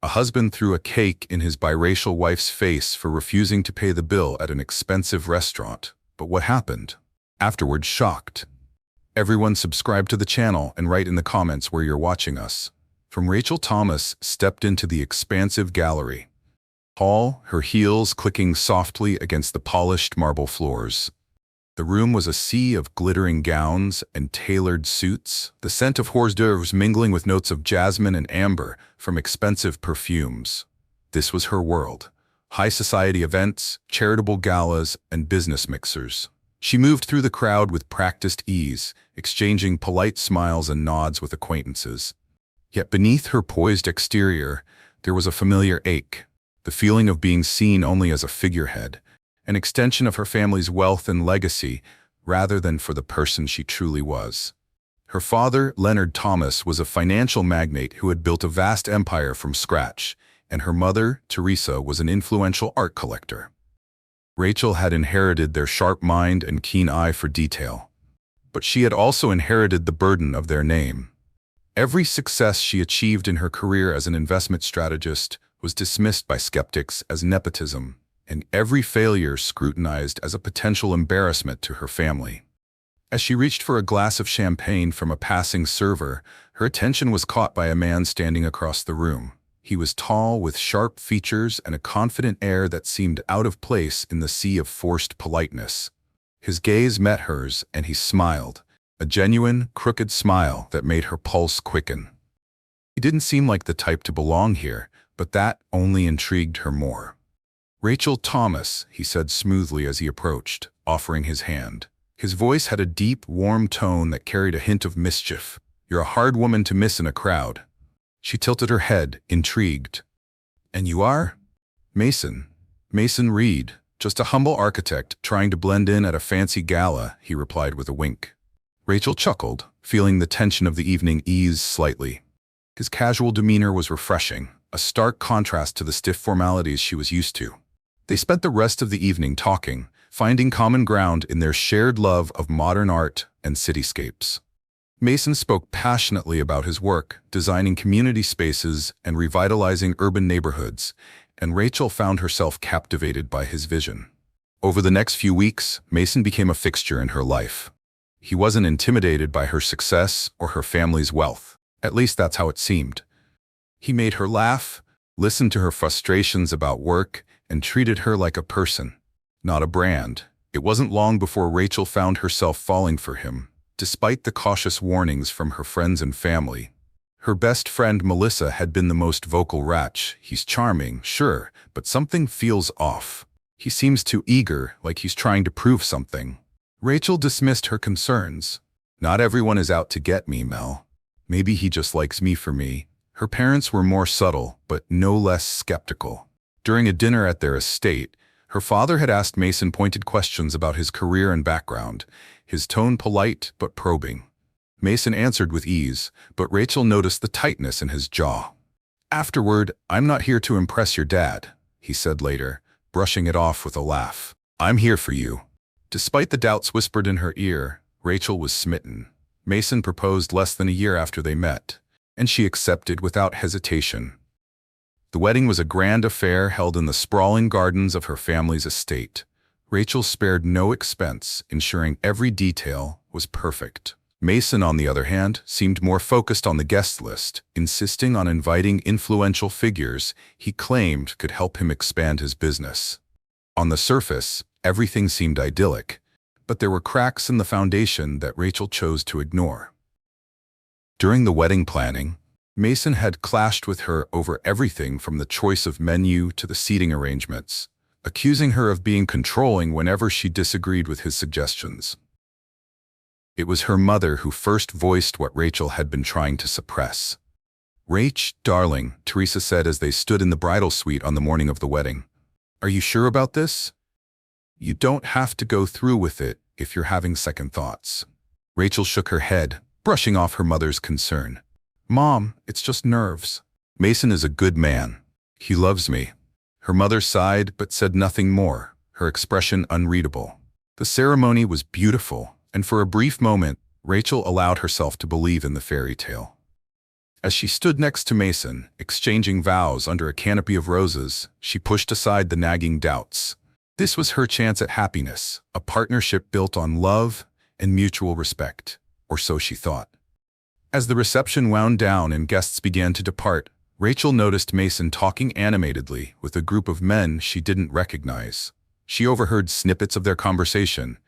A husband threw a cake in his biracial wife's face for refusing to pay the bill at an expensive restaurant. But what happened? Afterwards, shocked. Everyone subscribe to the channel and write in the comments where you're watching us. From Rachel Thomas stepped into the expansive gallery hall, her heels clicking softly against the polished marble floors. The room was a sea of glittering gowns and tailored suits, the scent of hors d'oeuvres mingling with notes of jasmine and amber from expensive perfumes. This was her world. High society events, charitable galas, and business mixers. She moved through the crowd with practiced ease, exchanging polite smiles and nods with acquaintances. Yet beneath her poised exterior, there was a familiar ache, the feeling of being seen only as a figurehead, an extension of her family's wealth and legacy, rather than for the person she truly was. Her father, Leonard Thomas, was a financial magnate who had built a vast empire from scratch, and her mother, Teresa, was an influential art collector. Rachel had inherited their sharp mind and keen eye for detail, but she had also inherited the burden of their name. Every success she achieved in her career as an investment strategist was dismissed by skeptics as nepotism, and every failure scrutinized as a potential embarrassment to her family. As she reached for a glass of champagne from a passing server, her attention was caught by a man standing across the room. He was tall, with sharp features and a confident air that seemed out of place in the sea of forced politeness. His gaze met hers, and he smiled, a genuine, crooked smile that made her pulse quicken. He didn't seem like the type to belong here, but that only intrigued her more. "Rachel Thomas," he said smoothly as he approached, offering his hand. His voice had a deep, warm tone that carried a hint of mischief. "You're a hard woman to miss in a crowd." She tilted her head, intrigued. "And you are?" "Mason. Mason Reed. Just a humble architect trying to blend in at a fancy gala," he replied with a wink. Rachel chuckled, feeling the tension of the evening ease slightly. His casual demeanor was refreshing, a stark contrast to the stiff formalities she was used to. They spent the rest of the evening talking, finding common ground in their shared love of modern art and cityscapes. Mason spoke passionately about his work, designing community spaces and revitalizing urban neighborhoods, and Rachel found herself captivated by his vision. Over the next few weeks, Mason became a fixture in her life. He wasn't intimidated by her success or her family's wealth. At least that's how it seemed. He made her laugh, listened to her frustrations about work, and treated her like a person, not a brand. It wasn't long before Rachel found herself falling for him, despite the cautious warnings from her friends and family. Her best friend Melissa had been the most vocal wretch. "He's charming, sure, but something feels off. He seems too eager, like he's trying to prove something." Rachel dismissed her concerns. "Not everyone is out to get me, Mel. Maybe he just likes me for me." Her parents were more subtle, but no less skeptical. During a dinner at their estate, her father had asked Mason pointed questions about his career and background, his tone polite but probing. Mason answered with ease, but Rachel noticed the tightness in his jaw. "Afterward, I'm not here to impress your dad," he said later, brushing it off with a laugh. "I'm here for you." Despite the doubts whispered in her ear, Rachel was smitten. Mason proposed less than a year after they met, and she accepted without hesitation. The wedding was a grand affair held in the sprawling gardens of her family's estate. Rachel spared no expense, ensuring every detail was perfect. Mason, on the other hand, seemed more focused on the guest list, insisting on inviting influential figures he claimed could help him expand his business. On the surface, everything seemed idyllic, but there were cracks in the foundation that Rachel chose to ignore. During the wedding planning, Mason had clashed with her over everything from the choice of menu to the seating arrangements, accusing her of being controlling whenever she disagreed with his suggestions. It was her mother who first voiced what Rachel had been trying to suppress. "Rach, darling," Teresa said as they stood in the bridal suite on the morning of the wedding. "Are you sure about this? You don't have to go through with it if you're having second thoughts." Rachel shook her head, brushing off her mother's concern. "Mom, it's just nerves. Mason is a good man. He loves me." Her mother sighed but said nothing more, her expression unreadable. The ceremony was beautiful, and for a brief moment, Rachel allowed herself to believe in the fairy tale. As she stood next to Mason, exchanging vows under a canopy of roses, she pushed aside the nagging doubts. This was her chance at happiness, a partnership built on love and mutual respect, or so she thought. As the reception wound down and guests began to depart, Rachel noticed Mason talking animatedly with a group of men she didn't recognize. She overheard snippets of their conversation,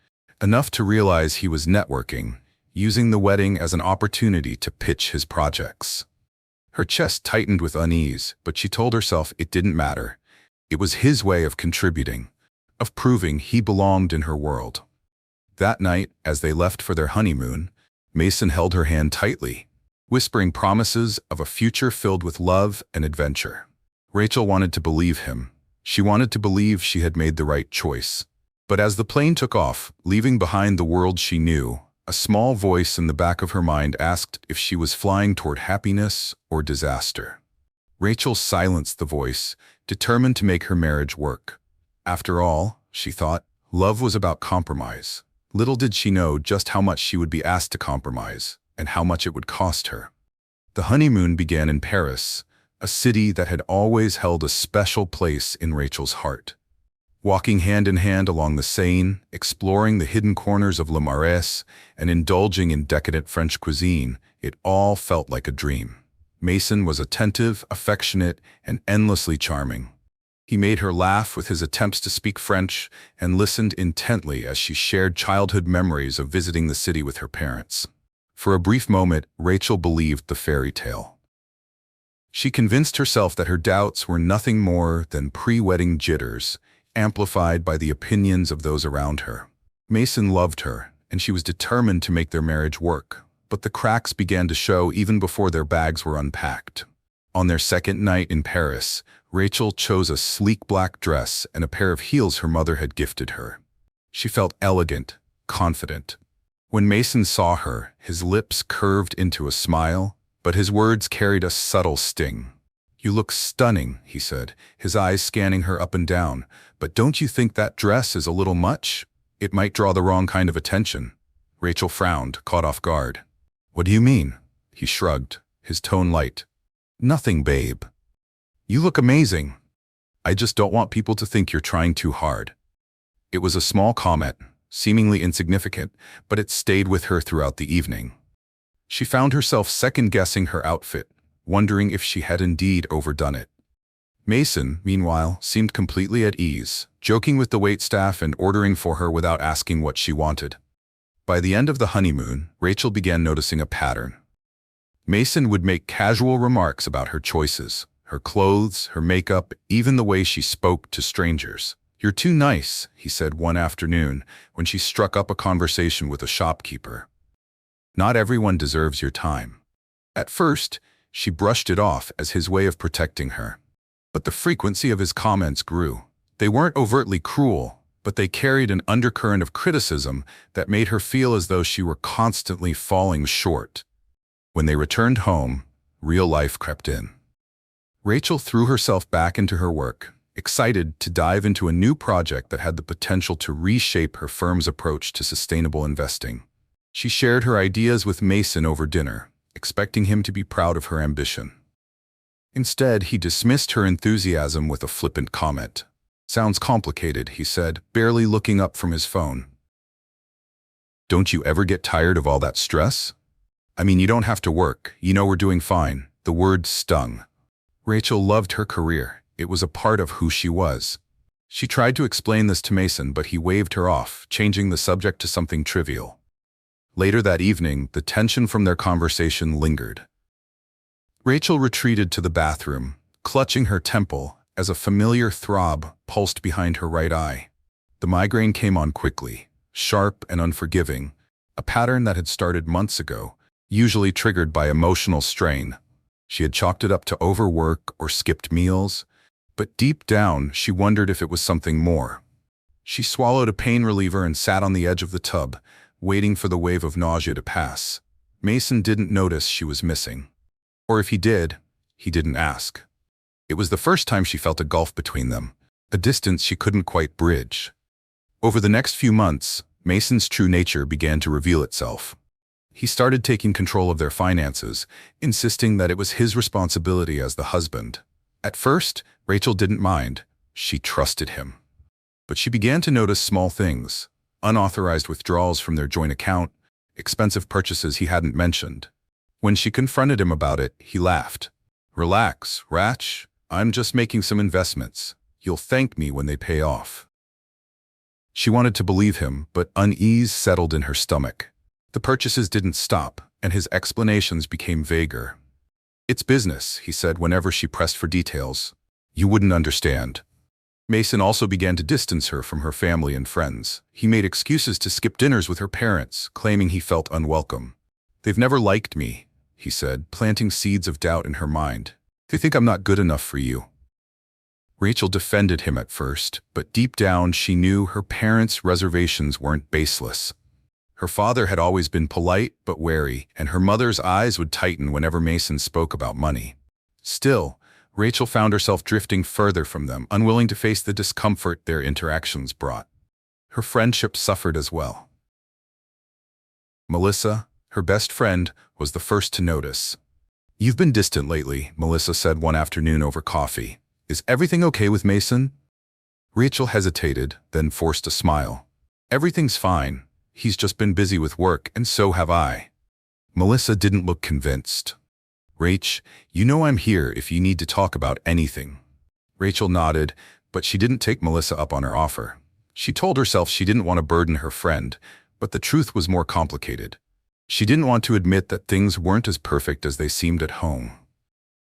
enough to realize he was networking, using the wedding as an opportunity to pitch his projects. Her chest tightened with unease, but she told herself it didn't matter. It was his way of contributing, of proving he belonged in her world. That night, as they left for their honeymoon, Mason held her hand tightly, whispering promises of a future filled with love and adventure. Rachel wanted to believe him. She wanted to believe she had made the right choice. But as the plane took off, leaving behind the world she knew, a small voice in the back of her mind asked if she was flying toward happiness or disaster. Rachel silenced the voice, determined to make her marriage work. After all, she thought, love was about compromise. Little did she know just how much she would be asked to compromise, and how much it would cost her. The honeymoon began in Paris, a city that had always held a special place in Rachel's heart. Walking hand in hand along the Seine, exploring the hidden corners of Le Marais, and indulging in decadent French cuisine, it all felt like a dream. Mason was attentive, affectionate, and endlessly charming. He made her laugh with his attempts to speak French and listened intently as she shared childhood memories of visiting the city with her parents. For a brief moment, Rachel believed the fairy tale. She convinced herself that her doubts were nothing more than pre-wedding jitters, amplified by the opinions of those around her. Mason loved her, and she was determined to make their marriage work, but the cracks began to show even before their bags were unpacked. On their second night in Paris, Rachel chose a sleek black dress and a pair of heels her mother had gifted her. She felt elegant, confident. When Mason saw her, his lips curved into a smile, but his words carried a subtle sting. "You look stunning," he said, his eyes scanning her up and down. "But don't you think that dress is a little much? It might draw the wrong kind of attention." Rachel frowned, caught off guard. "What do you mean?" He shrugged, his tone light. "Nothing, babe. You look amazing. I just don't want people to think you're trying too hard." It was a small comment, seemingly insignificant, but it stayed with her throughout the evening. She found herself second-guessing her outfit, wondering if she had indeed overdone it. Mason, meanwhile, seemed completely at ease, joking with the waitstaff and ordering for her without asking what she wanted. By the end of the honeymoon, Rachel began noticing a pattern. Mason would make casual remarks about her choices, her clothes, her makeup, even the way she spoke to strangers. "You're too nice," he said one afternoon when she struck up a conversation with a shopkeeper. "Not everyone deserves your time." At first, she brushed it off as his way of protecting her. But the frequency of his comments grew. They weren't overtly cruel, but they carried an undercurrent of criticism that made her feel as though she were constantly falling short. When they returned home, real life crept in. Rachel threw herself back into her work, excited to dive into a new project that had the potential to reshape her firm's approach to sustainable investing. She shared her ideas with Mason over dinner, expecting him to be proud of her ambition. Instead, he dismissed her enthusiasm with a flippant comment. "Sounds complicated," he said, barely looking up from his phone. "Don't you ever get tired of all that stress? I mean, you don't have to work. You know we're doing fine." The word stung. Rachel loved her career. It was a part of who she was. She tried to explain this to Mason, but he waved her off, changing the subject to something trivial. Later that evening, the tension from their conversation lingered. Rachel retreated to the bathroom, clutching her temple as a familiar throb pulsed behind her right eye. The migraine came on quickly, sharp and unforgiving, a pattern that had started months ago, usually triggered by emotional strain. She had chalked it up to overwork or skipped meals, but deep down she wondered if it was something more. She swallowed a pain reliever and sat on the edge of the tub, waiting for the wave of nausea to pass. Mason didn't notice she was missing. Or if he did, he didn't ask. It was the first time she felt a gulf between them, a distance she couldn't quite bridge. Over the next few months, Mason's true nature began to reveal itself. He started taking control of their finances, insisting that it was his responsibility as the husband. At first, Rachel didn't mind. She trusted him. But she began to notice small things: unauthorized withdrawals from their joint account, expensive purchases he hadn't mentioned. When she confronted him about it, he laughed. "Relax, Rach. I'm just making some investments. You'll thank me when they pay off." She wanted to believe him, but unease settled in her stomach. The purchases didn't stop, and his explanations became vaguer. "It's business," he said whenever she pressed for details. "You wouldn't understand." Mason also began to distance her from her family and friends. He made excuses to skip dinners with her parents, claiming he felt unwelcome. "They've never liked me," he said, planting seeds of doubt in her mind. "They think I'm not good enough for you." Rachel defended him at first, but deep down she knew her parents' reservations weren't baseless. Her father had always been polite but wary, and her mother's eyes would tighten whenever Mason spoke about money. Still, Rachel found herself drifting further from them, unwilling to face the discomfort their interactions brought. Her friendship suffered as well. Melissa, her best friend, was the first to notice. "You've been distant lately," Melissa said one afternoon over coffee. "Is everything okay with Mason?" Rachel hesitated, then forced a smile. "Everything's fine. He's just been busy with work, and so have I." Melissa didn't look convinced. "Rach, you know I'm here if you need to talk about anything." Rachel nodded, but she didn't take Melissa up on her offer. She told herself she didn't want to burden her friend, but the truth was more complicated. She didn't want to admit that things weren't as perfect as they seemed at home.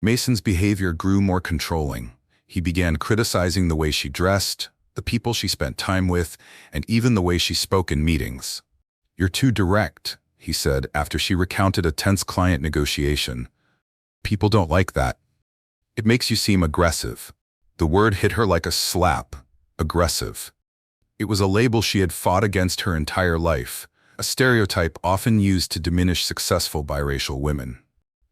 Mason's behavior grew more controlling. He began criticizing the way she dressed, the people she spent time with, and even the way she spoke in meetings. "You're too direct," he said after she recounted a tense client negotiation. "People don't like that. It makes you seem aggressive." The word hit her like a slap. Aggressive. It was a label she had fought against her entire life, a stereotype often used to diminish successful biracial women.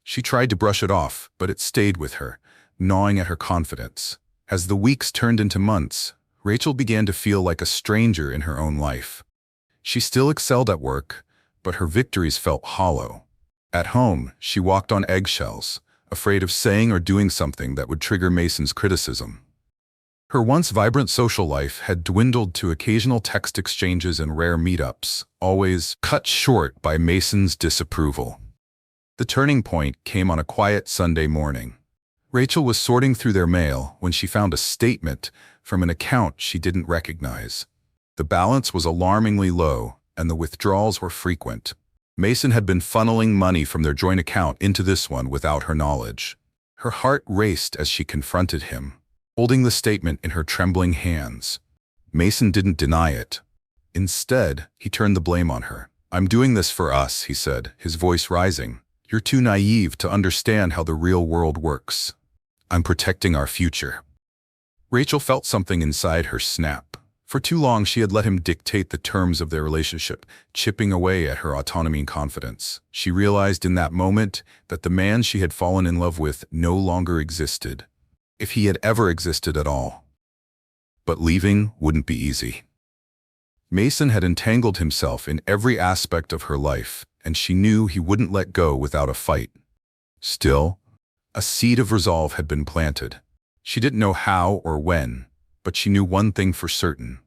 She tried to brush it off, but it stayed with her, gnawing at her confidence. As the weeks turned into months, Rachel began to feel like a stranger in her own life. She still excelled at work, but her victories felt hollow. At home, she walked on eggshells, afraid of saying or doing something that would trigger Mason's criticism. Her once vibrant social life had dwindled to occasional text exchanges and rare meetups, always cut short by Mason's disapproval. The turning point came on a quiet Sunday morning. Rachel was sorting through their mail when she found a statement from an account she didn't recognize. The balance was alarmingly low, and the withdrawals were frequent. Mason had been funneling money from their joint account into this one without her knowledge. Her heart raced as she confronted him, holding the statement in her trembling hands. Mason didn't deny it. Instead, he turned the blame on her. "I'm doing this for us," he said, his voice rising. "You're too naive to understand how the real world works. I'm protecting our future." Rachel felt something inside her snap. For too long, she had let him dictate the terms of their relationship, chipping away at her autonomy and confidence. She realized in that moment that the man she had fallen in love with no longer existed, if he had ever existed at all. But leaving wouldn't be easy. Mason had entangled himself in every aspect of her life, and she knew he wouldn't let go without a fight. Still, a seed of resolve had been planted. She didn't know how or when, but she knew one thing for certain.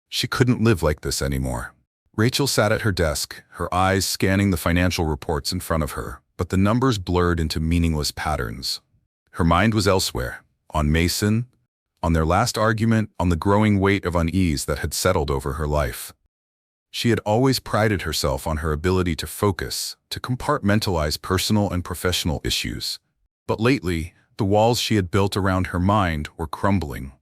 She couldn't live like this anymore. Rachel sat at her desk, her eyes scanning the financial reports in front of her, but the numbers blurred into meaningless patterns. Her mind was elsewhere, on Mason, on their last argument, on the growing weight of unease that had settled over her life. She had always prided herself on her ability to focus, to compartmentalize personal and professional issues. But lately, the walls she had built around her mind were crumbling.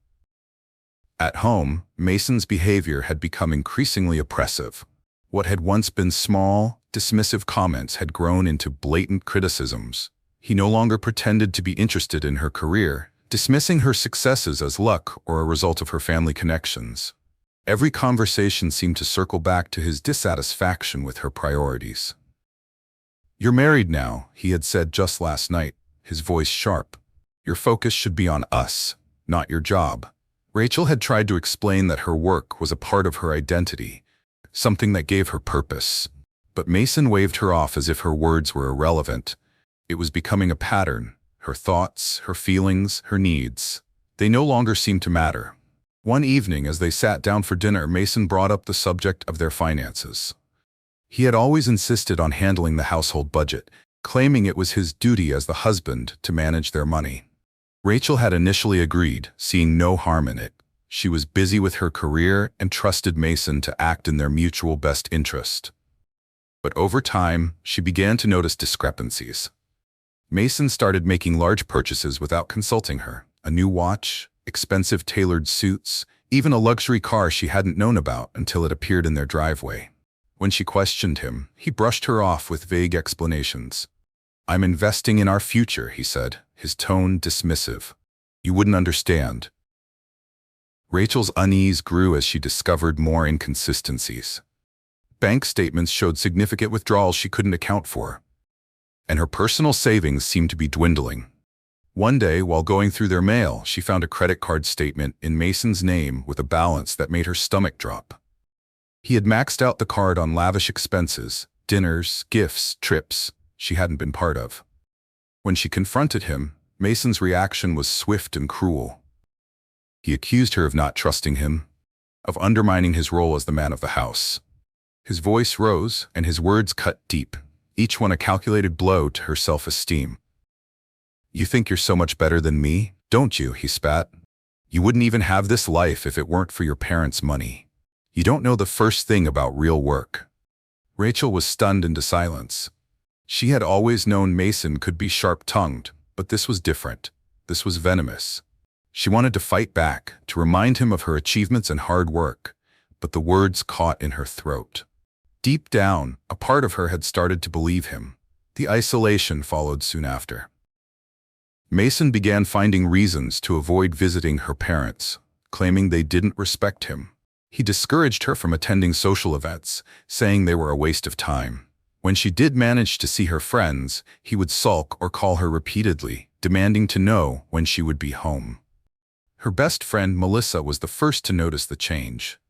At home, Mason's behavior had become increasingly oppressive. What had once been small, dismissive comments had grown into blatant criticisms. He no longer pretended to be interested in her career, dismissing her successes as luck or a result of her family connections. Every conversation seemed to circle back to his dissatisfaction with her priorities. "You're married now," he had said just last night, his voice sharp. "Your focus should be on us, not your job." Rachel had tried to explain that her work was a part of her identity, something that gave her purpose. But Mason waved her off as if her words were irrelevant. It was becoming a pattern. Her thoughts, her feelings, her needs. They no longer seemed to matter. One evening, as they sat down for dinner, Mason brought up the subject of their finances. He had always insisted on handling the household budget, claiming it was his duty as the husband to manage their money. Rachel had initially agreed, seeing no harm in it. She was busy with her career and trusted Mason to act in their mutual best interest. But over time, she began to notice discrepancies. Mason started making large purchases without consulting her. A new watch, expensive tailored suits, even a luxury car she hadn't known about until it appeared in their driveway. When she questioned him, he brushed her off with vague explanations. "I'm investing in our future," he said, his tone dismissive. "You wouldn't understand." Rachel's unease grew as she discovered more inconsistencies. Bank statements showed significant withdrawals she couldn't account for, and her personal savings seemed to be dwindling. One day, while going through their mail, she found a credit card statement in Mason's name with a balance that made her stomach drop. He had maxed out the card on lavish expenses, dinners, gifts, trips she hadn't been part of. When she confronted him, Mason's reaction was swift and cruel. He accused her of not trusting him, of undermining his role as the man of the house. His voice rose, and his words cut deep, each one a calculated blow to her self-esteem. "You think you're so much better than me, don't you?" he spat. "You wouldn't even have this life if it weren't for your parents' money. You don't know the first thing about real work." Rachel was stunned into silence. She had always known Mason could be sharp-tongued, but this was different. This was venomous. She wanted to fight back, to remind him of her achievements and hard work, but the words caught in her throat. Deep down, a part of her had started to believe him. The isolation followed soon after. Mason began finding reasons to avoid visiting her parents, claiming they didn't respect him. He discouraged her from attending social events, saying they were a waste of time. When she did manage to see her friends, he would sulk or call her repeatedly, demanding to know when she would be home. Her best friend, Melissa, was the first to notice the change.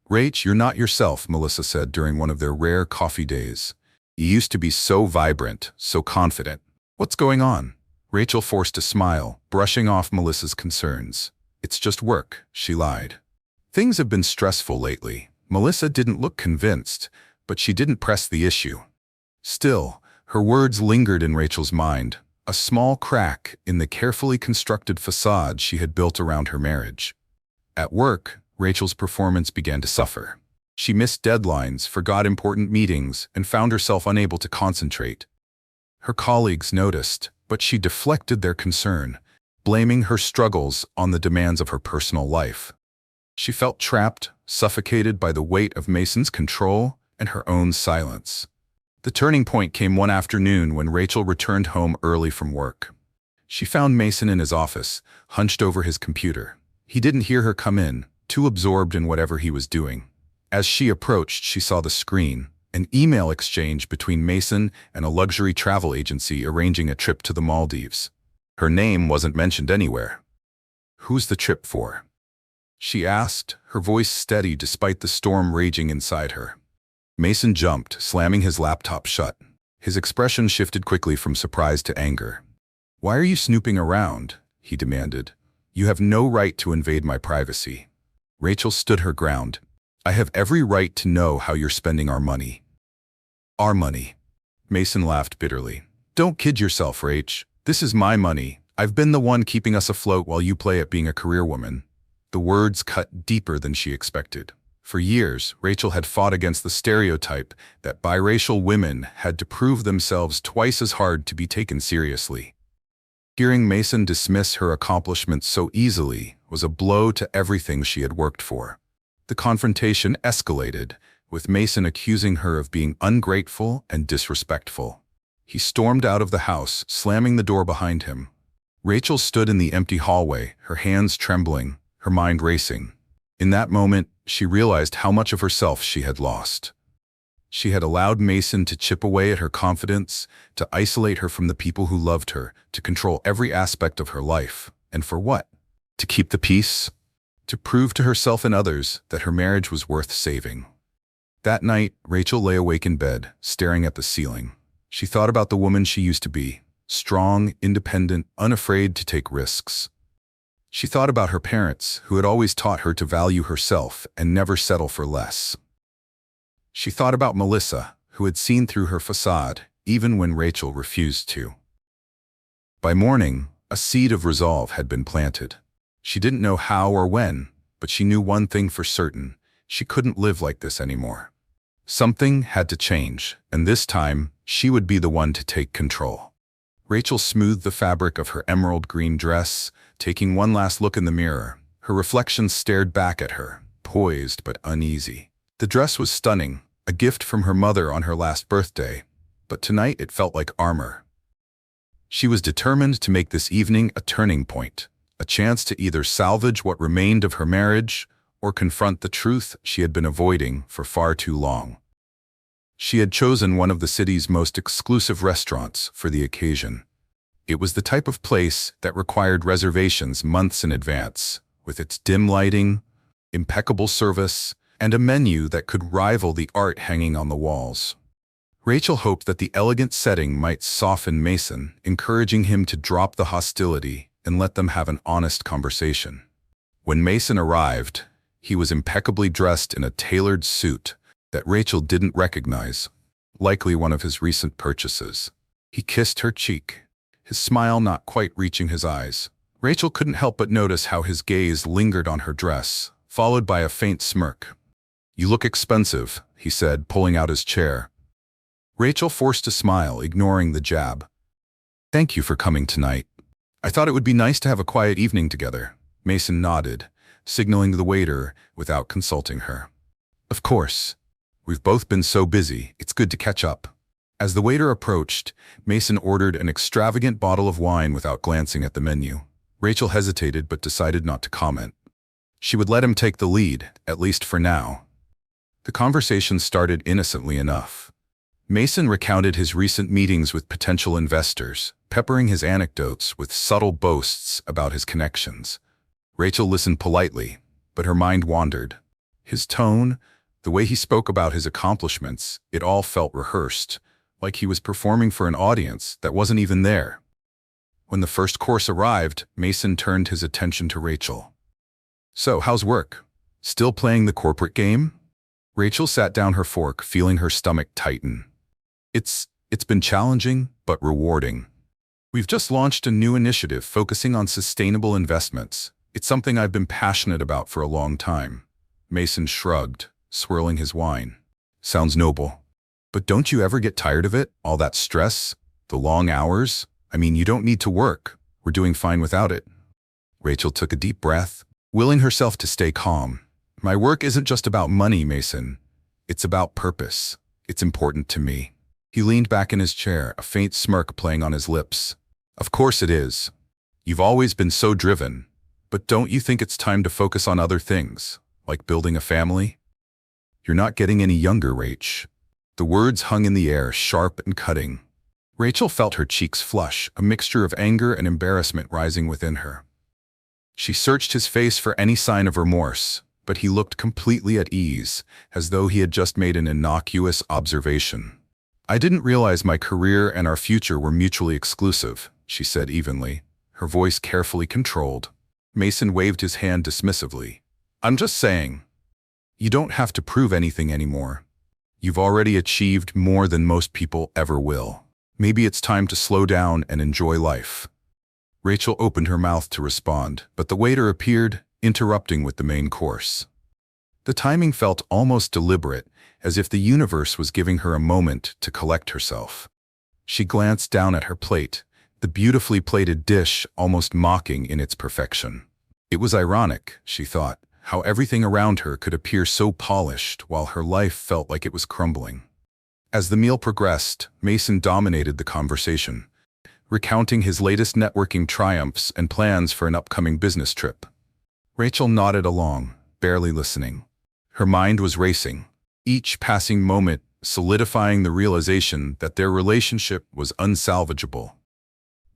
"Rach, you're not yourself," Melissa said during one of their rare coffee days. "You used to be so vibrant, so confident. What's going on?" Rachel forced a smile, brushing off Melissa's concerns. "It's just work," she lied. "Things have been stressful lately." Melissa didn't look convinced, but she didn't press the issue. Still, her words lingered in Rachel's mind, a small crack in the carefully constructed facade she had built around her marriage. At work, Rachel's performance began to suffer. She missed deadlines, forgot important meetings, and found herself unable to concentrate. Her colleagues noticed, but she deflected their concern, blaming her struggles on the demands of her personal life. She felt trapped, suffocated by the weight of Mason's control and her own silence. The turning point came one afternoon when Rachel returned home early from work. She found Mason in his office, hunched over his computer. He didn't hear her come in, too absorbed in whatever he was doing. As she approached, she saw the screen, an email exchange between Mason and a luxury travel agency arranging a trip to the Maldives. Her name wasn't mentioned anywhere. "Who's the trip for?" she asked, her voice steady despite the storm raging inside her. Mason jumped, slamming his laptop shut. His expression shifted quickly from surprise to anger. "Why are you snooping around?" he demanded. "You have no right to invade my privacy." Rachel stood her ground. "I have every right to know how you're spending our money." "Our money?" Mason laughed bitterly. "Don't kid yourself, Rach. This is my money. I've been the one keeping us afloat while you play at being a career woman." The words cut deeper than she expected. For years, Rachel had fought against the stereotype that biracial women had to prove themselves twice as hard to be taken seriously. Hearing Mason dismiss her accomplishments so easily was a blow to everything she had worked for. The confrontation escalated, with Mason accusing her of being ungrateful and disrespectful. He stormed out of the house, slamming the door behind him. Rachel stood in the empty hallway, her hands trembling, her mind racing. In that moment, she realized how much of herself she had lost. She had allowed Mason to chip away at her confidence, to isolate her from the people who loved her, to control every aspect of her life. And for what? To keep the peace? To prove to herself and others that her marriage was worth saving. That night, Rachel lay awake in bed, staring at the ceiling. She thought about the woman she used to be, strong, independent, unafraid to take risks. She thought about her parents, who had always taught her to value herself and never settle for less. She thought about Melissa, who had seen through her facade, even when Rachel refused to. By morning, a seed of resolve had been planted. She didn't know how or when, but she knew one thing for certain: she couldn't live like this anymore. Something had to change, and this time, she would be the one to take control. Rachel smoothed the fabric of her emerald green dress, taking one last look in the mirror. Her reflection stared back at her, poised but uneasy. The dress was stunning, a gift from her mother on her last birthday, but tonight it felt like armor. She was determined to make this evening a turning point, a chance to either salvage what remained of her marriage or confront the truth she had been avoiding for far too long. She had chosen one of the city's most exclusive restaurants for the occasion. It was the type of place that required reservations months in advance, with its dim lighting, impeccable service, and a menu that could rival the art hanging on the walls. Rachel hoped that the elegant setting might soften Mason, encouraging him to drop the hostility and let them have an honest conversation. When Mason arrived, he was impeccably dressed in a tailored suit that Rachel didn't recognize, likely one of his recent purchases. He kissed her cheek, his smile not quite reaching his eyes. Rachel couldn't help but notice how his gaze lingered on her dress, followed by a faint smirk. "You look expensive," he said, pulling out his chair. Rachel forced a smile, ignoring the jab. "Thank you for coming tonight. I thought it would be nice to have a quiet evening together." Mason nodded, signaling the waiter without consulting her. "Of course. We've both been so busy, it's good to catch up." As the waiter approached, Mason ordered an extravagant bottle of wine without glancing at the menu. Rachel hesitated but decided not to comment. She would let him take the lead, at least for now. The conversation started innocently enough. Mason recounted his recent meetings with potential investors, peppering his anecdotes with subtle boasts about his connections. Rachel listened politely, but her mind wandered. His tone, the way he spoke about his accomplishments, it all felt rehearsed, like he was performing for an audience that wasn't even there. When the first course arrived, Mason turned his attention to Rachel. "So, how's work? Still playing the corporate game?" Rachel sat down her fork, feeling her stomach tighten. It's been challenging, but rewarding. We've just launched a new initiative focusing on sustainable investments. It's something I've been passionate about for a long time." Mason shrugged, swirling his wine. "Sounds noble. But don't you ever get tired of it? All that stress? The long hours? I mean, you don't need to work. We're doing fine without it." Rachel took a deep breath, willing herself to stay calm. "My work isn't just about money, Mason. It's about purpose. It's important to me." He leaned back in his chair, a faint smirk playing on his lips. "Of course it is. You've always been so driven. But don't you think it's time to focus on other things, like building a family? You're not getting any younger, Rach." The words hung in the air, sharp and cutting. Rachel felt her cheeks flush, a mixture of anger and embarrassment rising within her. She searched his face for any sign of remorse, but he looked completely at ease, as though he had just made an innocuous observation. "I didn't realize my career and our future were mutually exclusive," she said evenly, her voice carefully controlled. Mason waved his hand dismissively. "I'm just saying, you don't have to prove anything anymore. You've already achieved more than most people ever will. Maybe it's time to slow down and enjoy life." Rachel opened her mouth to respond, but the waiter appeared, interrupting with the main course. The timing felt almost deliberate, as if the universe was giving her a moment to collect herself. She glanced down at her plate, the beautifully plated dish almost mocking in its perfection. It was ironic, she thought, how everything around her could appear so polished while her life felt like it was crumbling. As the meal progressed, Mason dominated the conversation, recounting his latest networking triumphs and plans for an upcoming business trip. Rachel nodded along, barely listening. Her mind was racing, each passing moment solidifying the realization that their relationship was unsalvageable.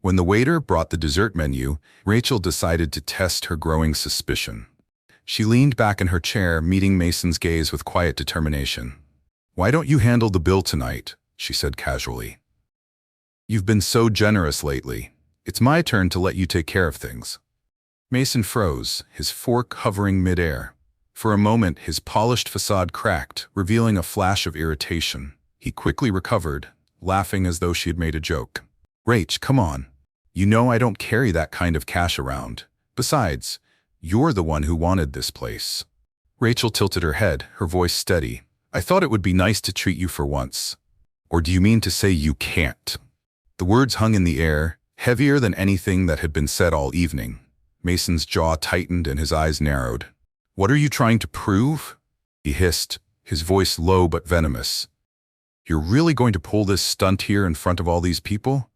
When the waiter brought the dessert menu, Rachel decided to test her growing suspicion. She leaned back in her chair, meeting Mason's gaze with quiet determination. "Why don't you handle the bill tonight?" she said casually. "You've been so generous lately. It's my turn to let you take care of things." Mason froze, his fork hovering midair. For a moment, his polished facade cracked, revealing a flash of irritation. He quickly recovered, laughing as though she had made a joke. "Rach, come on. You know I don't carry that kind of cash around. Besides, you're the one who wanted this place." Rachel tilted her head, her voice steady. "I thought it would be nice to treat you for once. Or do you mean to say you can't?" The words hung in the air, heavier than anything that had been said all evening. Mason's jaw tightened and his eyes narrowed. "What are you trying to prove?" he hissed, his voice low but venomous. "You're really going to pull this stunt here in front of all these people?"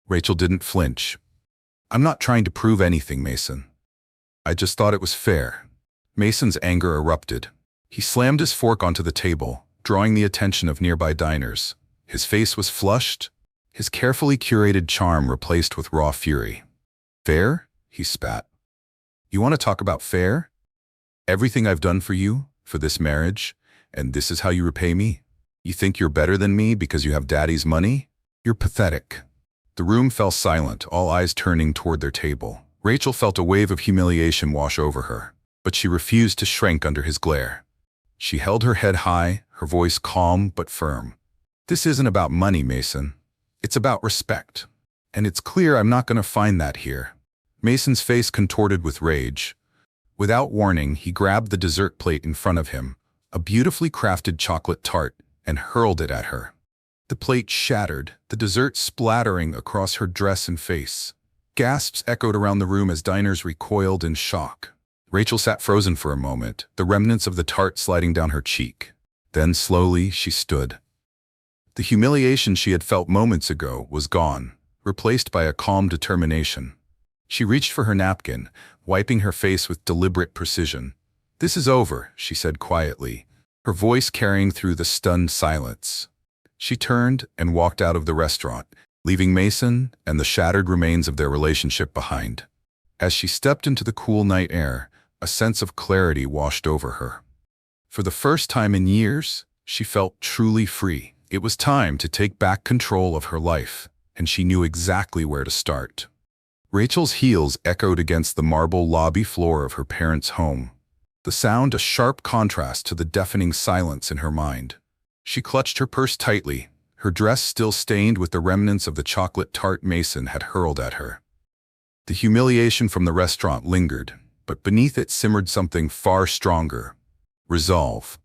Rachel didn't flinch. "I'm not trying to prove anything, Mason. I just thought it was fair." Mason's anger erupted. He slammed his fork onto the table, drawing the attention of nearby diners. His face was flushed, his carefully curated charm replaced with raw fury. "Fair?" he spat. "You want to talk about fair? Everything I've done for you, for this marriage, and this is how you repay me? You think you're better than me because you have Daddy's money? You're pathetic." The room fell silent, all eyes turning toward their table. Rachel felt a wave of humiliation wash over her, but she refused to shrink under his glare. She held her head high, her voice calm but firm. "This isn't about money, Mason. It's about respect. And it's clear I'm not going to find that here." Mason's face contorted with rage. Without warning, he grabbed the dessert plate in front of him, a beautifully crafted chocolate tart, and hurled it at her. The plate shattered, the dessert splattering across her dress and face. Gasps echoed around the room as diners recoiled in shock. Rachel sat frozen for a moment, the remnants of the tart sliding down her cheek. Then slowly she stood. The humiliation she had felt moments ago was gone, replaced by a calm determination. She reached for her napkin, wiping her face with deliberate precision. "This is over," she said quietly, her voice carrying through the stunned silence. She turned and walked out of the restaurant, leaving Mason and the shattered remains of their relationship behind. As she stepped into the cool night air, a sense of clarity washed over her. For the first time in years, she felt truly free. It was time to take back control of her life, and she knew exactly where to start. Rachel's heels echoed against the marble lobby floor of her parents' home, the sound a sharp contrast to the deafening silence in her mind. She clutched her purse tightly, her dress still stained with the remnants of the chocolate tart Mason had hurled at her. The humiliation from the restaurant lingered, but beneath it simmered something far stronger: resolve.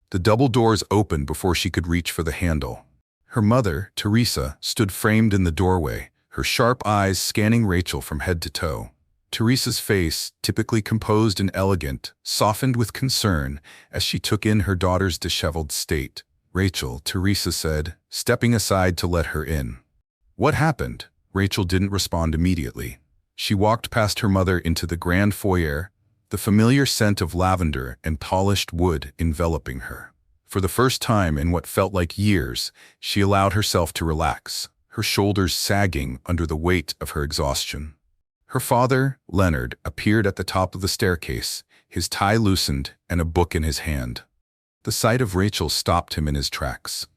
The double doors opened before she could reach for the handle. Her mother, Teresa, stood framed in the doorway, her sharp eyes scanning Rachel from head to toe. Teresa's face, typically composed and elegant, softened with concern as she took in her daughter's disheveled state. "Rachel," Teresa said, stepping aside to let her in. "What happened?" Rachel didn't respond immediately. She walked past her mother into the grand foyer, the familiar scent of lavender and polished wood enveloping her. For the first time in what felt like years, she allowed herself to relax, her shoulders sagging under the weight of her exhaustion. Her father, Leonard, appeared at the top of the staircase, his tie loosened and a book in his hand. The sight of Rachel stopped him in his tracks.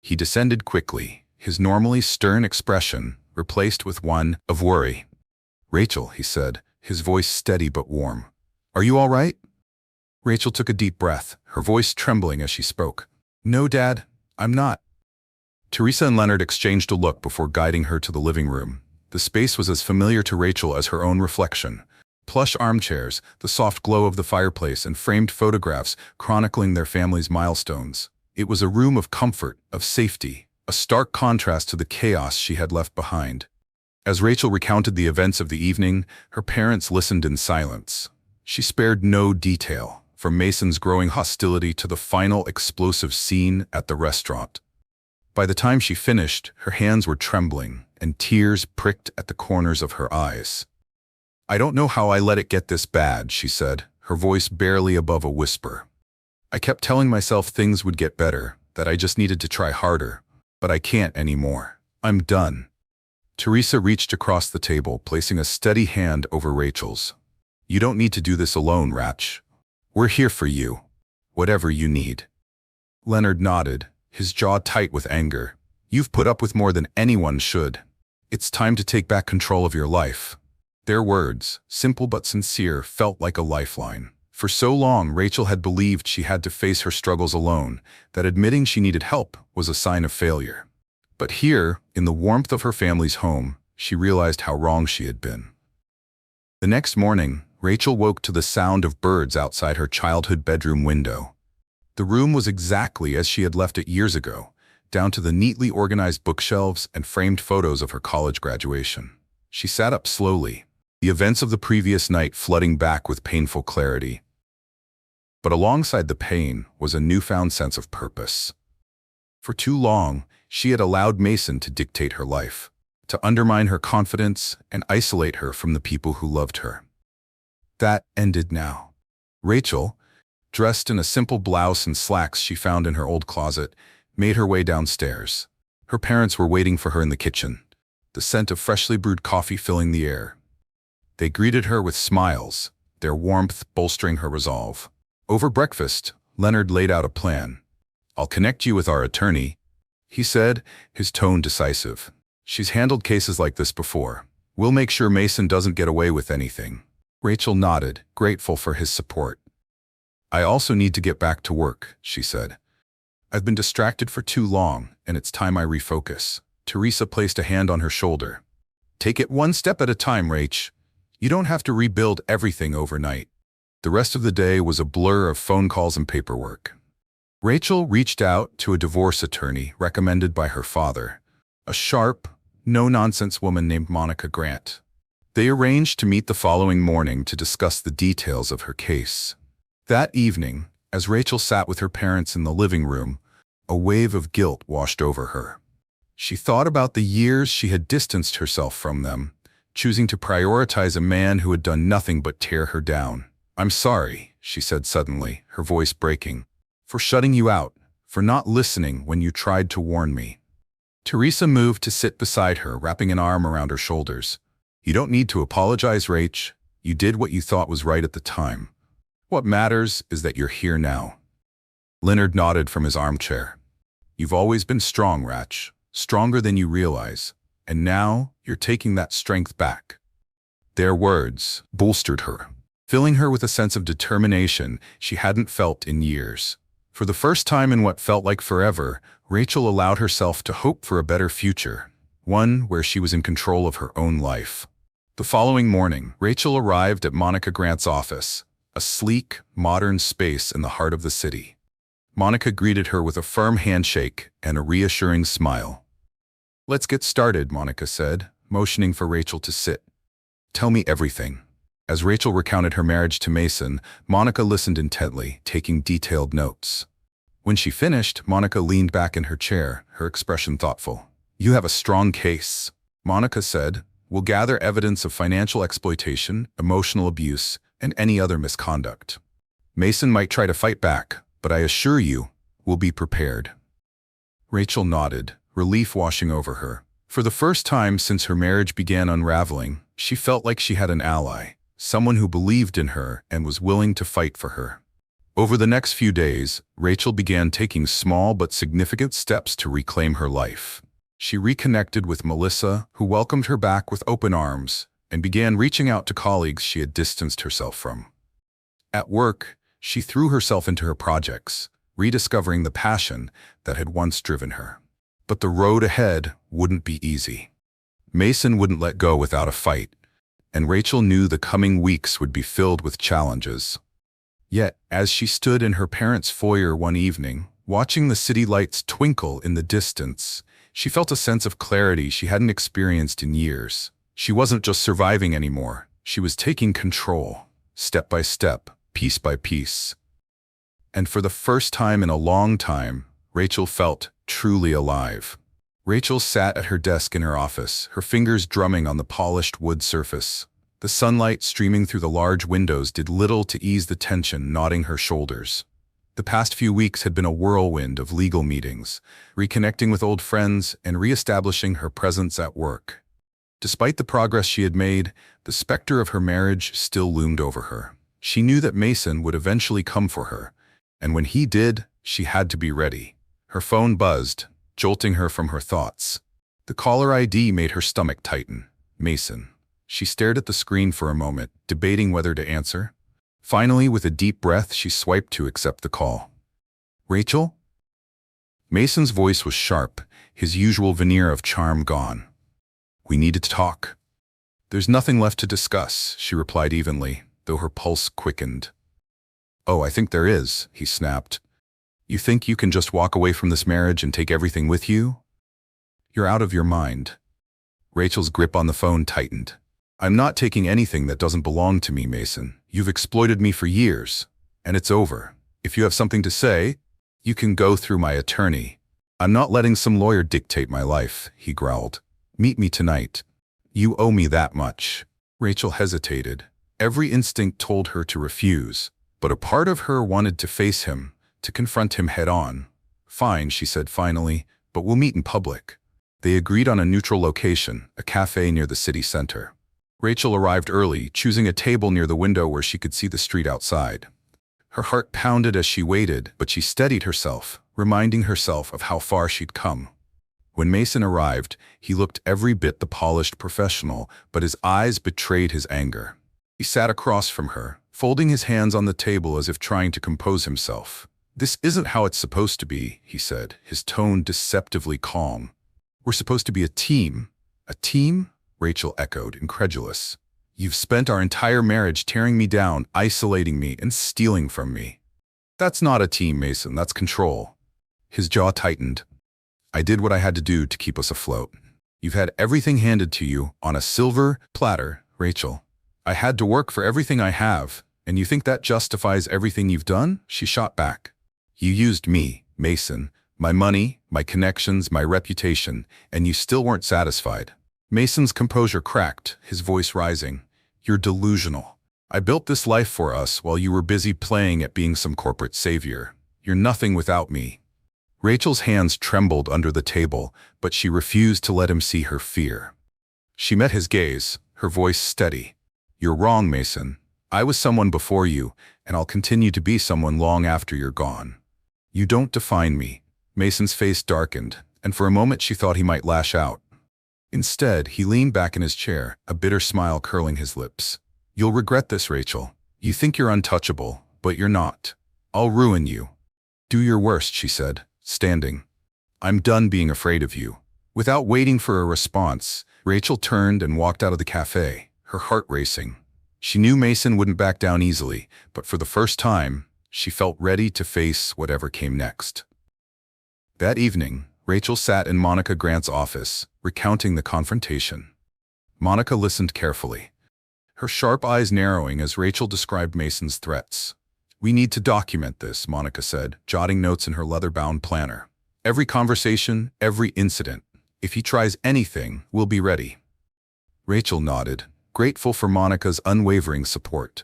He descended quickly, his normally stern expression replaced with one of worry. "Rachel," he said, his voice steady but warm. "Are you all right?" Rachel took a deep breath, her voice trembling as she spoke. "No, Dad, I'm not." Teresa and Leonard exchanged a look before guiding her to the living room. The space was as familiar to Rachel as her own reflection. Plush armchairs, the soft glow of the fireplace, and framed photographs chronicling their family's milestones. It was a room of comfort, of safety, a stark contrast to the chaos she had left behind. As Rachel recounted the events of the evening, her parents listened in silence. She spared no detail, from Mason's growing hostility to the final explosive scene at the restaurant. By the time she finished, her hands were trembling, and tears pricked at the corners of her eyes. "I don't know how I let it get this bad," she said, her voice barely above a whisper. "I kept telling myself things would get better, that I just needed to try harder, but I can't anymore. I'm done." Teresa reached across the table, placing a steady hand over Rachel's. "You don't need to do this alone, Rach. We're here for you, whatever you need." Leonard nodded, his jaw tight with anger. You've put up with more than anyone should. It's time to take back control of your life. Their words, simple but sincere, felt like a lifeline. For so long, Rachel had believed she had to face her struggles alone, that admitting she needed help was a sign of failure. But here, in the warmth of her family's home, she realized how wrong she had been. The next morning, Rachel woke to the sound of birds outside her childhood bedroom window. The room was exactly as she had left it years ago, down to the neatly organized bookshelves and framed photos of her college graduation. She sat up slowly, the events of the previous night flooding back with painful clarity. But alongside the pain was a newfound sense of purpose. For too long, she had allowed Mason to dictate her life, to undermine her confidence and isolate her from the people who loved her. That ended now. Rachel, dressed in a simple blouse and slacks she found in her old closet, made her way downstairs. Her parents were waiting for her in the kitchen, the scent of freshly brewed coffee filling the air. They greeted her with smiles, their warmth bolstering her resolve. Over breakfast, Leonard laid out a plan. "I'll connect you with our attorney," he said, his tone decisive. "She's handled cases like this before. We'll make sure Mason doesn't get away with anything." Rachel nodded, grateful for his support. "I also need to get back to work," she said. "I've been distracted for too long, and it's time I refocus." Teresa placed a hand on her shoulder. "Take it one step at a time, Rach. You don't have to rebuild everything overnight." The rest of the day was a blur of phone calls and paperwork. Rachel reached out to a divorce attorney recommended by her father, a sharp, no-nonsense woman named Monica Grant. They arranged to meet the following morning to discuss the details of her case. That evening, as Rachel sat with her parents in the living room, a wave of guilt washed over her. She thought about the years she had distanced herself from them, choosing to prioritize a man who had done nothing but tear her down. "I'm sorry," she said suddenly, her voice breaking, "for shutting you out, for not listening when you tried to warn me." Teresa moved to sit beside her, wrapping an arm around her shoulders. "You don't need to apologize, Rach. You did what you thought was right at the time. What matters is that you're here now." Leonard nodded from his armchair. "You've always been strong, Rach, stronger than you realize, and now you're taking that strength back." Their words bolstered her, filling her with a sense of determination she hadn't felt in years. For the first time in what felt like forever, Rachel allowed herself to hope for a better future, one where she was in control of her own life. The following morning, Rachel arrived at Monica Grant's office, a sleek, modern space in the heart of the city. Monica greeted her with a firm handshake and a reassuring smile. "Let's get started," Monica said, motioning for Rachel to sit. "Tell me everything." As Rachel recounted her marriage to Mason, Monica listened intently, taking detailed notes. When she finished, Monica leaned back in her chair, her expression thoughtful. "You have a strong case," Monica said. "We'll gather evidence of financial exploitation, emotional abuse, and any other misconduct. Mason might try to fight back, but I assure you, we'll be prepared." Rachel nodded, relief washing over her. For the first time since her marriage began unraveling, she felt like she had an ally, someone who believed in her and was willing to fight for her. Over the next few days, Rachel began taking small but significant steps to reclaim her life. She reconnected with Melissa, who welcomed her back with open arms, and began reaching out to colleagues she had distanced herself from. At work, she threw herself into her projects, rediscovering the passion that had once driven her. But the road ahead wouldn't be easy. Mason wouldn't let go without a fight, and Rachel knew the coming weeks would be filled with challenges. Yet, as she stood in her parents' foyer one evening, watching the city lights twinkle in the distance, she felt a sense of clarity she hadn't experienced in years. She wasn't just surviving anymore, she was taking control, step by step, piece by piece. And for the first time in a long time, Rachel felt truly alive. Rachel sat at her desk in her office, her fingers drumming on the polished wood surface. The sunlight streaming through the large windows did little to ease the tension knotting her shoulders. The past few weeks had been a whirlwind of legal meetings, reconnecting with old friends and reestablishing her presence at work. Despite the progress she had made, the specter of her marriage still loomed over her. She knew that Mason would eventually come for her, and when he did, She had to be ready. Her phone buzzed, jolting her from her thoughts. The caller ID made her stomach tighten. Mason. She stared at the screen for a moment, debating whether to answer. Finally, with a deep breath, she swiped to accept the call. Rachel? Mason's voice was sharp, his usual veneer of charm gone. We needed to talk. There's nothing left to discuss, she replied evenly, though her pulse quickened. Oh, I think there is, he snapped. You think you can just walk away from this marriage and take everything with you? You're out of your mind. Rachel's grip on the phone tightened. I'm not taking anything that doesn't belong to me, Mason. You've exploited me for years, and it's over. If you have something to say, you can go through my attorney. I'm not letting some lawyer dictate my life, he growled. Meet me tonight. You owe me that much. Rachel hesitated. Every instinct told her to refuse, but a part of her wanted to face him, to confront him head-on. Fine, she said finally, but we'll meet in public. They agreed on a neutral location, a cafe near the city center. Rachel arrived early, choosing a table near the window where she could see the street outside. Her heart pounded as she waited, but she steadied herself, reminding herself of how far she'd come. When Mason arrived, he looked every bit the polished professional, but his eyes betrayed his anger. He sat across from her, folding his hands on the table as if trying to compose himself. This isn't how it's supposed to be, he said, his tone deceptively calm. We're supposed to be a team. A team? Rachel echoed, incredulous. You've spent our entire marriage tearing me down, isolating me, and stealing from me. That's not a team, Mason, that's control. His jaw tightened. I did what I had to do to keep us afloat. You've had everything handed to you on a silver platter, Rachel. I had to work for everything I have, and you think that justifies everything you've done? She shot back. You used me, Mason, my money, my connections, my reputation, and you still weren't satisfied. Mason's composure cracked, his voice rising. You're delusional. I built this life for us while you were busy playing at being some corporate savior. You're nothing without me. Rachel's hands trembled under the table, but she refused to let him see her fear. She met his gaze, her voice steady. You're wrong, Mason. I was someone before you, and I'll continue to be someone long after you're gone. You don't define me. Mason's face darkened, and for a moment she thought he might lash out. Instead, he leaned back in his chair, a bitter smile curling his lips. You'll regret this, Rachel. You think you're untouchable, but you're not. I'll ruin you. Do your worst, she said, standing. I'm done being afraid of you. Without waiting for a response, Rachel turned and walked out of the cafe, her heart racing. She knew Mason wouldn't back down easily, but for the first time, she felt ready to face whatever came next. That evening, Rachel sat in Monica Grant's office, recounting the confrontation. Monica listened carefully, her sharp eyes narrowing as Rachel described Mason's threats. We need to document this, Monica said, jotting notes in her leather-bound planner. Every conversation, every incident. If he tries anything, we'll be ready. Rachel nodded, grateful for Monica's unwavering support.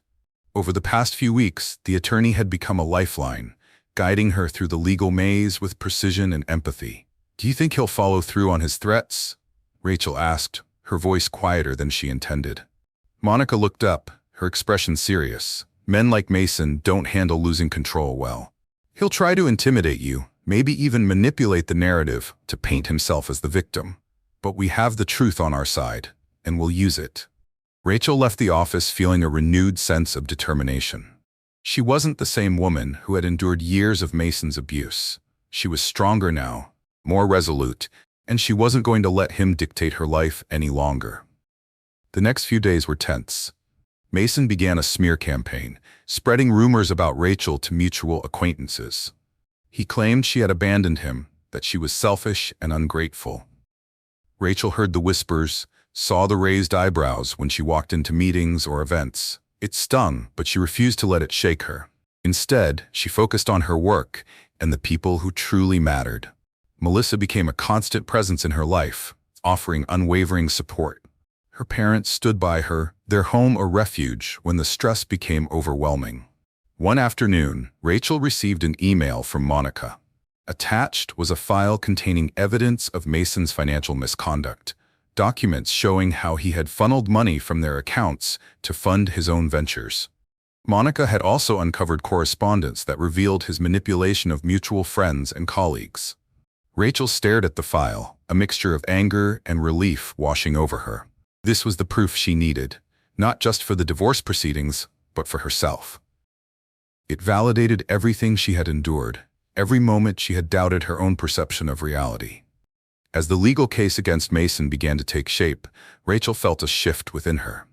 Over the past few weeks, the attorney had become a lifeline, guiding her through the legal maze with precision and empathy. Do you think he'll follow through on his threats? Rachel asked, her voice quieter than she intended. Monica looked up, her expression serious. Men like Mason don't handle losing control well. He'll try to intimidate you, maybe even manipulate the narrative to paint himself as the victim. But we have the truth on our side, and we'll use it. Rachel left the office feeling a renewed sense of determination. She wasn't the same woman who had endured years of Mason's abuse. She was stronger now, more resolute, and she wasn't going to let him dictate her life any longer. The next few days were tense. Mason began a smear campaign, spreading rumors about Rachel to mutual acquaintances. He claimed she had abandoned him, that she was selfish and ungrateful. Rachel heard the whispers, saw the raised eyebrows when she walked into meetings or events. It stung, but she refused to let it shake her. Instead, she focused on her work and the people who truly mattered. Melissa became a constant presence in her life, offering unwavering support. Her parents stood by her, their home a refuge when the stress became overwhelming. One afternoon, Rachel received an email from Monica. Attached was a file containing evidence of Mason's financial misconduct, documents showing how he had funneled money from their accounts to fund his own ventures. Monica had also uncovered correspondence that revealed his manipulation of mutual friends and colleagues. Rachel stared at the file, a mixture of anger and relief washing over her. This was the proof she needed, not just for the divorce proceedings, but for herself. It validated everything she had endured, every moment she had doubted her own perception of reality. As the legal case against Mason began to take shape, Rachel felt a shift within her.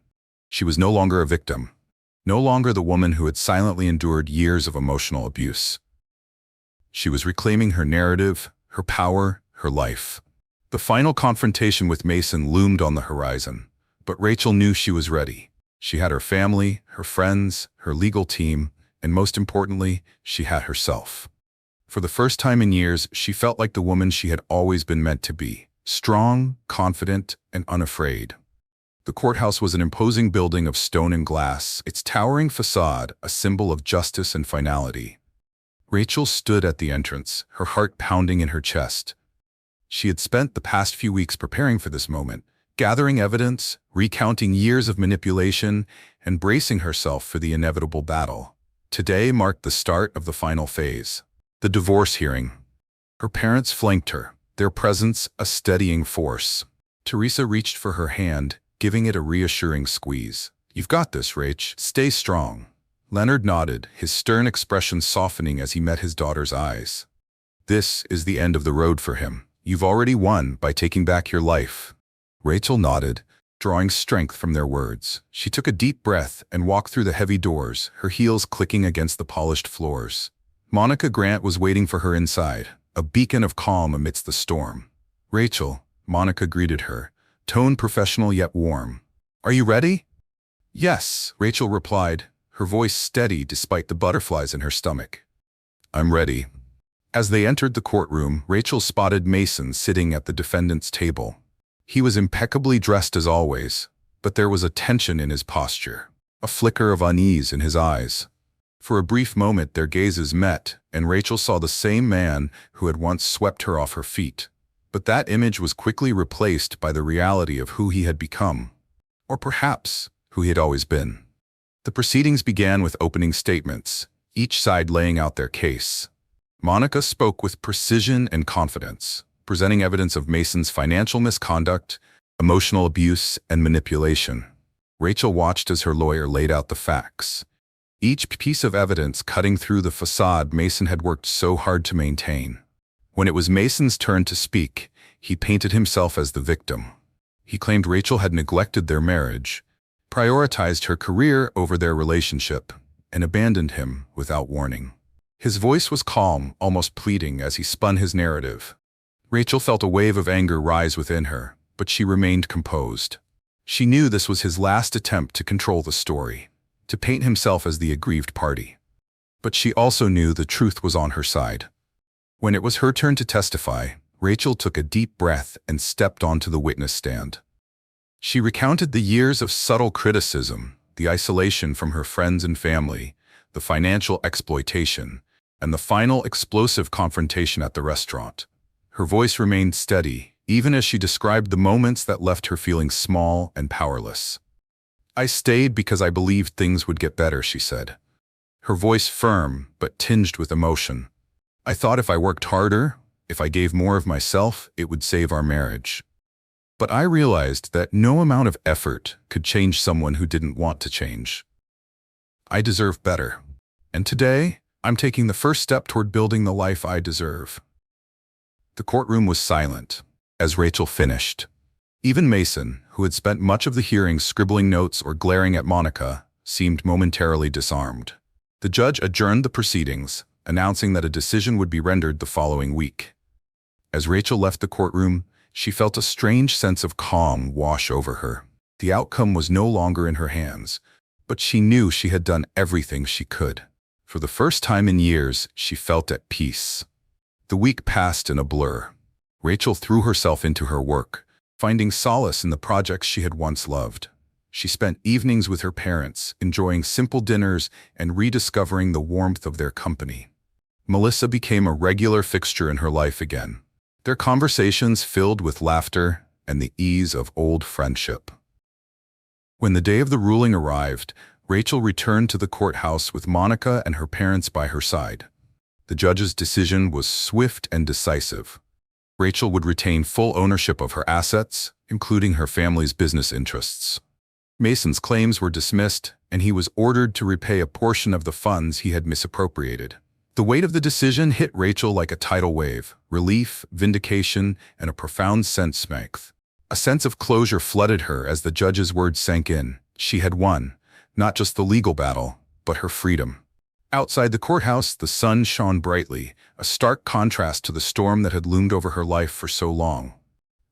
She was no longer a victim, no longer the woman who had silently endured years of emotional abuse. She was reclaiming her narrative, her power, her life. The final confrontation with Mason loomed on the horizon, but Rachel knew she was ready. She had her family, her friends, her legal team, and most importantly, she had herself. For the first time in years, she felt like the woman she had always been meant to be, strong, confident, and unafraid. The courthouse was an imposing building of stone and glass, its towering facade a symbol of justice and finality. Rachel stood at the entrance, her heart pounding in her chest. She had spent the past few weeks preparing for this moment, gathering evidence, recounting years of manipulation, and bracing herself for the inevitable battle. Today marked the start of the final phase, the divorce hearing. Her parents flanked her, their presence a steadying force. Teresa reached for her hand, giving it a reassuring squeeze. "You've got this, Rach. Stay strong." Leonard nodded, his stern expression softening as he met his daughter's eyes. "This is the end of the road for him. You've already won by taking back your life." Rachel nodded, drawing strength from their words. She took a deep breath and walked through the heavy doors, her heels clicking against the polished floors. Monica Grant was waiting for her inside, a beacon of calm amidst the storm. "Rachel," Monica greeted her, tone professional yet warm. "Are you ready?" "Yes," Rachel replied, her voice steady despite the butterflies in her stomach. "I'm ready." As they entered the courtroom, Rachel spotted Mason sitting at the defendant's table. He was impeccably dressed as always, but there was a tension in his posture, a flicker of unease in his eyes. For a brief moment their gazes met, and Rachel saw the same man who had once swept her off her feet. But that image was quickly replaced by the reality of who he had become, or perhaps who he had always been. The proceedings began with opening statements, each side laying out their case. Monica spoke with precision and confidence, presenting evidence of Mason's financial misconduct, emotional abuse, and manipulation. Rachel watched as her lawyer laid out the facts, each piece of evidence cutting through the facade Mason had worked so hard to maintain. When it was Mason's turn to speak, he painted himself as the victim. He claimed Rachel had neglected their marriage, prioritized her career over their relationship, and abandoned him without warning. His voice was calm, almost pleading as he spun his narrative. Rachel felt a wave of anger rise within her, but she remained composed. She knew this was his last attempt to control the story, to paint himself as the aggrieved party. But she also knew the truth was on her side. When it was her turn to testify, Rachel took a deep breath and stepped onto the witness stand. She recounted the years of subtle criticism, the isolation from her friends and family, the financial exploitation, and the final explosive confrontation at the restaurant. Her voice remained steady, even as she described the moments that left her feeling small and powerless. "I stayed because I believed things would get better," she said, her voice firm but tinged with emotion. "I thought if I worked harder, if I gave more of myself, it would save our marriage. But I realized that no amount of effort could change someone who didn't want to change. I deserve better. And today, I'm taking the first step toward building the life I deserve." The courtroom was silent as Rachel finished. Even Mason, who had spent much of the hearing scribbling notes or glaring at Monica, seemed momentarily disarmed. The judge adjourned the proceedings, announcing that a decision would be rendered the following week. As Rachel left the courtroom, she felt a strange sense of calm wash over her. The outcome was no longer in her hands, but she knew she had done everything she could. For the first time in years, she felt at peace. The week passed in a blur. Rachel threw herself into her work, finding solace in the projects she had once loved. She spent evenings with her parents, enjoying simple dinners and rediscovering the warmth of their company. Melissa became a regular fixture in her life again, their conversations filled with laughter and the ease of old friendship. When the day of the ruling arrived, Rachel returned to the courthouse with Monica and her parents by her side. The judge's decision was swift and decisive. Rachel would retain full ownership of her assets, including her family's business interests. Mason's claims were dismissed, and he was ordered to repay a portion of the funds he had misappropriated. The weight of the decision hit Rachel like a tidal wave: relief, vindication, and a profound sense of strength. A sense of closure flooded her as the judge's words sank in. She had won, not just the legal battle, but her freedom. Outside the courthouse, the sun shone brightly, a stark contrast to the storm that had loomed over her life for so long.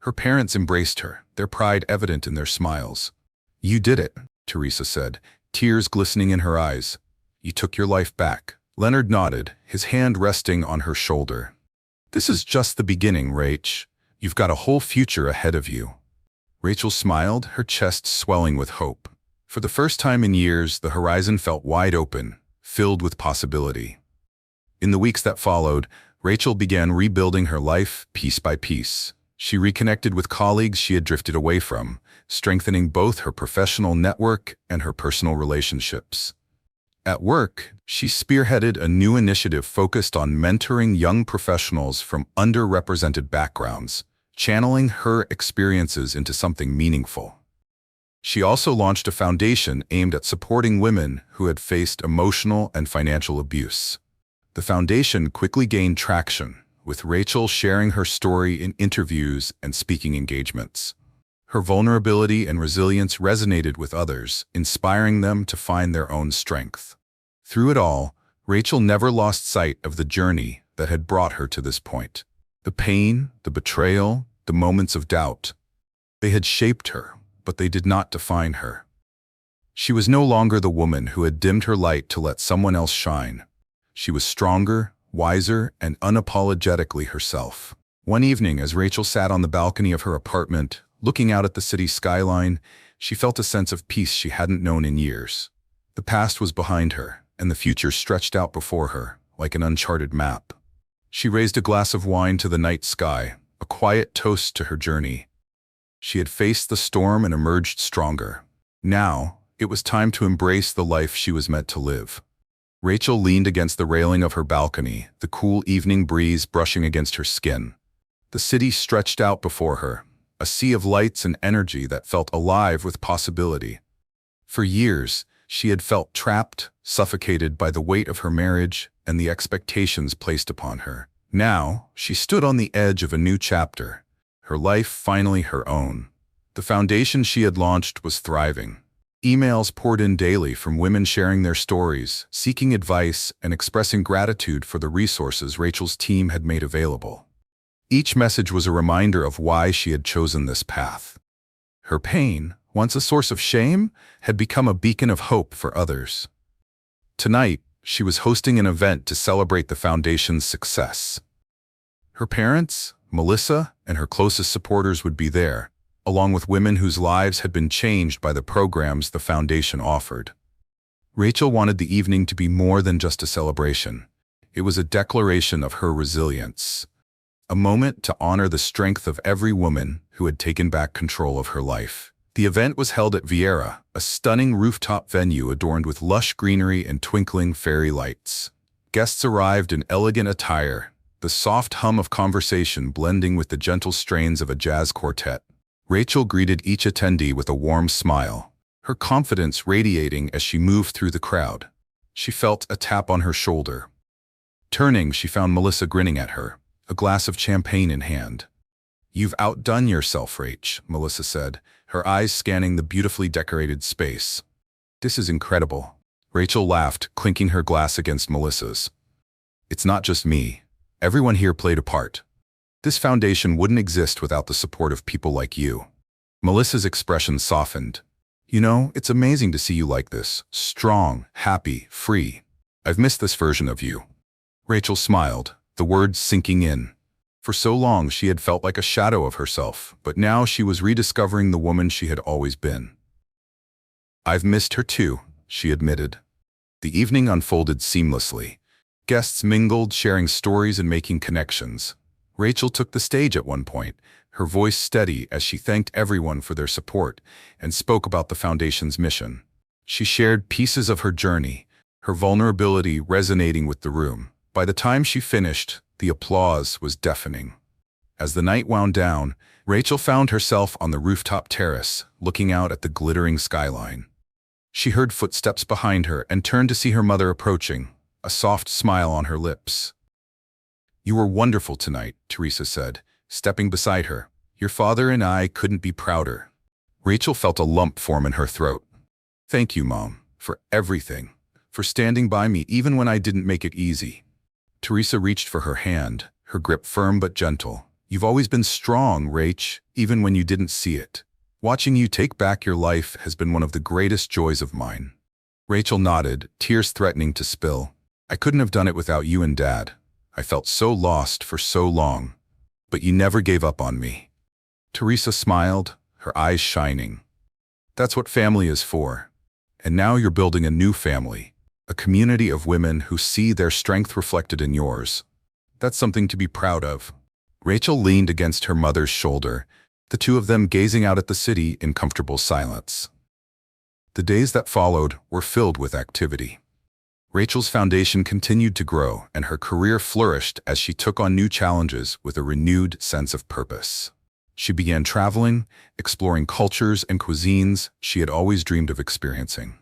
Her parents embraced her, their pride evident in their smiles. "You did it," Teresa said, tears glistening in her eyes. "You took your life back." Leonard nodded, his hand resting on her shoulder. "This is just the beginning, Rach. You've got a whole future ahead of you." Rachel smiled, her chest swelling with hope. For the first time in years, the horizon felt wide open, filled with possibility. In the weeks that followed, Rachel began rebuilding her life piece by piece. She reconnected with colleagues she had drifted away from, strengthening both her professional network and her personal relationships. At work, she spearheaded a new initiative focused on mentoring young professionals from underrepresented backgrounds, channeling her experiences into something meaningful. She also launched a foundation aimed at supporting women who had faced emotional and financial abuse. The foundation quickly gained traction, with Rachel sharing her story in interviews and speaking engagements. Her vulnerability and resilience resonated with others, inspiring them to find their own strength. Through it all, Rachel never lost sight of the journey that had brought her to this point. The pain, the betrayal, the moments of doubt. They had shaped her, but they did not define her. She was no longer the woman who had dimmed her light to let someone else shine. She was stronger, wiser, and unapologetically herself. One evening, as Rachel sat on the balcony of her apartment, looking out at the city skyline, she felt a sense of peace she hadn't known in years. The past was behind her, and the future stretched out before her, like an uncharted map. She raised a glass of wine to the night sky, a quiet toast to her journey. She had faced the storm and emerged stronger. Now, it was time to embrace the life she was meant to live. Rachel leaned against the railing of her balcony, the cool evening breeze brushing against her skin. The city stretched out before her, a sea of lights and energy that felt alive with possibility. For years, she had felt trapped, suffocated by the weight of her marriage and the expectations placed upon her. Now, she stood on the edge of a new chapter, her life finally her own. The foundation she had launched was thriving. Emails poured in daily from women sharing their stories, seeking advice, and expressing gratitude for the resources Rachel's team had made available. Each message was a reminder of why she had chosen this path. Her pain, once a source of shame, had become a beacon of hope for others. Tonight, she was hosting an event to celebrate the foundation's success. Her parents, Melissa, and her closest supporters would be there, along with women whose lives had been changed by the programs the foundation offered. Rachel wanted the evening to be more than just a celebration. It was a declaration of her resilience, a moment to honor the strength of every woman who had taken back control of her life. The event was held at Youre, a stunning rooftop venue adorned with lush greenery and twinkling fairy lights. Guests arrived in elegant attire, the soft hum of conversation blending with the gentle strains of a jazz quartet. Rachel greeted each attendee with a warm smile, her confidence radiating as she moved through the crowd. She felt a tap on her shoulder. Turning, she found Melissa grinning at her, a glass of champagne in hand. "You've outdone yourself, Rach," Melissa said, her eyes scanning the beautifully decorated space. "This is incredible." Rachel laughed, clinking her glass against Melissa's. "It's not just me. Everyone here played a part. This foundation wouldn't exist without the support of people like you." Melissa's expression softened. "You know, it's amazing to see you like this, strong, happy, free. I've missed this version of you." Rachel smiled, the words sinking in. For so long she had felt like a shadow of herself, but now she was rediscovering the woman she had always been. "I've missed her too," she admitted. The evening unfolded seamlessly. Guests mingled, sharing stories and making connections. Rachel took the stage at one point, her voice steady as she thanked everyone for their support and spoke about the foundation's mission. She shared pieces of her journey, her vulnerability resonating with the room. By the time she finished, the applause was deafening. As the night wound down, Rachel found herself on the rooftop terrace, looking out at the glittering skyline. She heard footsteps behind her and turned to see her mother approaching, a soft smile on her lips. "You were wonderful tonight," Teresa said, stepping beside her. "Your father and I couldn't be prouder." Rachel felt a lump form in her throat. "Thank you, Mom, for everything, for standing by me even when I didn't make it easy." Teresa reached for her hand, her grip firm but gentle. "You've always been strong, Rach, even when you didn't see it. Watching you take back your life has been one of the greatest joys of mine." Rachel nodded, tears threatening to spill. "I couldn't have done it without you and Dad. I felt so lost for so long. But you never gave up on me." Teresa smiled, her eyes shining. "That's what family is for. And now you're building a new family, a community of women who see their strength reflected in yours. That's something to be proud of." Rachel leaned against her mother's shoulder, the two of them gazing out at the city in comfortable silence. The days that followed were filled with activity. Rachel's foundation continued to grow, and her career flourished as she took on new challenges with a renewed sense of purpose. She began traveling, exploring cultures and cuisines she had always dreamed of experiencing.